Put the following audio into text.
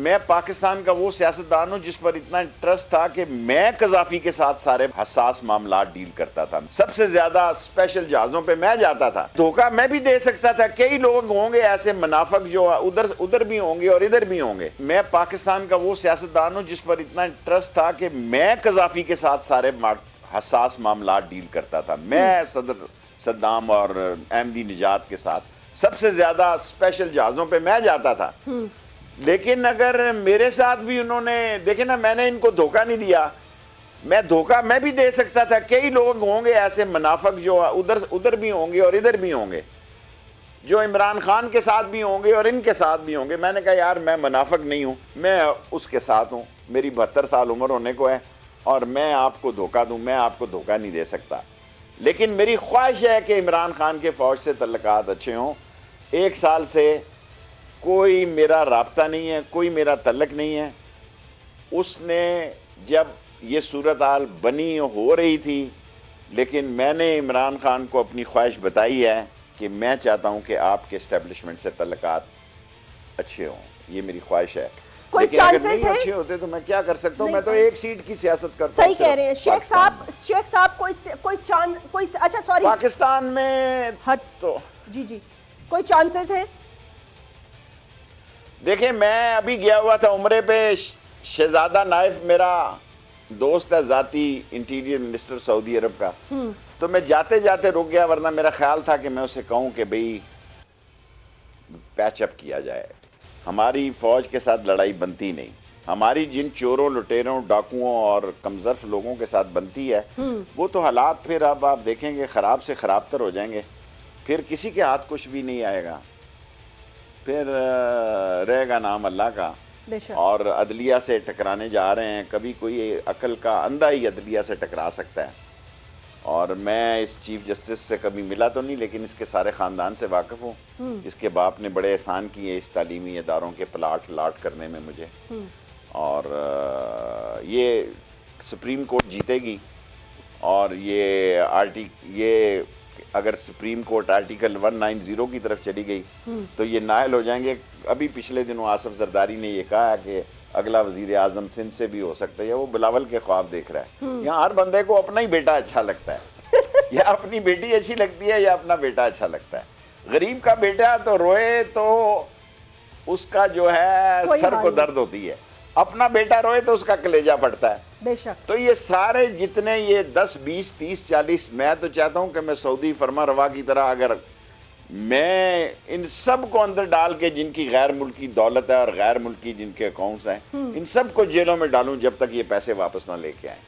میں پاکستان کا وہ سیاستدان ہوں جس پر اتنا ٹرسٹ تھا کہ میں قذافی کے ساتھ سارے حساس معاملات ڈیل کرتا تھا. سب سے زیادہ اسپیشل جہازوں پہ میں جاتا تھا. دھوکہ میں بھی دے سکتا تھا. کئی لوگ ہوں گے ایسے منافق جو ادھر بھی ہوں گے اور ادھر بھی ہوں گے. میں پاکستان کا وہ سیاستدان ہوں جس پر اتنا ٹرسٹ تھا کہ میں قذافی کے ساتھ سارے حساس معاملات ڈیل کرتا تھا. میں صدر صدام اور احمدی نژاد کے ساتھ سب سے زیادہ اسپیشل جہازوں پہ میں جاتا تھا. لیکن اگر میرے ساتھ بھی انہوں نے دیکھیں نا, میں نے ان کو دھوکہ نہیں دیا. دھوکہ میں بھی دے سکتا تھا. کئی لوگ ہوں گے ایسے منافق جو ادھر بھی ہوں گے اور ادھر بھی ہوں گے, جو عمران خان کے ساتھ بھی ہوں گے اور ان کے ساتھ بھی ہوں گے. میں نے کہا یار میں منافق نہیں ہوں, میں اس کے ساتھ ہوں. میری 72 سال عمر ہونے کو ہے اور میں آپ کو دھوکہ دوں, میں آپ کو دھوکہ نہیں دے سکتا. لیکن میری خواہش ہے کہ عمران خان کے فوج سے تعلقات اچھے ہوں. 1 سال سے کوئی میرا رابطہ نہیں ہے, کوئی میرا تعلق نہیں ہے. اس نے جب یہ صورتحال بنی ہو رہی تھی, لیکن میں نے عمران خان کو اپنی خواہش بتائی ہے کہ میں چاہتا ہوں کہ آپ کے اسٹیبلشمنٹ سے تعلقات اچھے ہوں. یہ میری خواہش ہے. کوئی چانسز ہے اچھے ہوتے تو میں کیا کر سکتا ہوں؟ میں تو 1 سیٹ کی سیاست کرتا ہوں. صحیح کہہ رہے ہیں شیخ صاحب. کوئی اچھا سوری پاکستان میں تو جی کوئی چانسز ہے؟ دیکھیں میں ابھی گیا ہوا تھا عمرے پہ. شہزادہ نائف میرا دوست ہے ذاتی, انٹیریئر منسٹر سعودی عرب کا. تو میں جاتے جاتے رک گیا, ورنہ میرا خیال تھا کہ میں اسے کہوں کہ بھئی پیچ اپ کیا جائے. ہماری فوج کے ساتھ لڑائی بنتی نہیں. ہماری جن چوروں, لٹیروں, ڈاکوؤں اور کمزرف لوگوں کے ساتھ بنتی ہے, وہ تو حالات پھر اب آپ دیکھیں گے خراب سے خراب تر ہو جائیں گے. پھر کسی کے ہاتھ کچھ بھی نہیں آئے گا, پھر رہے گا نام اللہ کا. اور عدلیہ سے ٹکرانے جا رہے ہیں. کبھی کوئی عقل کا اندھا ہی عدلیہ سے ٹکرا سکتا ہے. اور میں اس چیف جسٹس سے کبھی ملا تو نہیں, لیکن اس کے سارے خاندان سے واقف ہوں. اس کے باپ نے بڑے احسان کیے اس تعلیمی اداروں کے پلاٹ لاٹ کرنے میں مجھے. اور یہ سپریم کورٹ جیتے گی, اور یہ اگر سپریم کورٹ آرٹیکل 190 کی طرف چلی گئی تو یہ نائل ہو جائیں گے. ابھی پچھلے دنوں آصف زرداری نے یہ کہا کہ اگلا وزیر اعظم سندھ سے بھی ہو سکتا ہے. وہ بلاول کے خواب دیکھ رہا ہے. یہاں ہر بندے کو اپنا ہی بیٹا اچھا لگتا ہے, یا اپنی بیٹی اچھی لگتی ہے, یا اپنا بیٹا اچھا لگتا ہے. غریب کا بیٹا تو روئے تو اس کا جو ہے سر کو درد ہوتی ہے, اپنا بیٹا روئے تو اس کا کلیجہ پڑتا ہے. بے شک. تو یہ سارے جتنے یہ 10 20 30 40, میں تو چاہتا ہوں کہ میں سعودی فرما روا کی طرح اگر میں ان سب کو اندر ڈال کے, جن کی غیر ملکی دولت ہے اور غیر ملکی جن کے اکاؤنٹس ہیں, ان سب کو جیلوں میں ڈالوں جب تک یہ پیسے واپس نہ لے کے آئیں.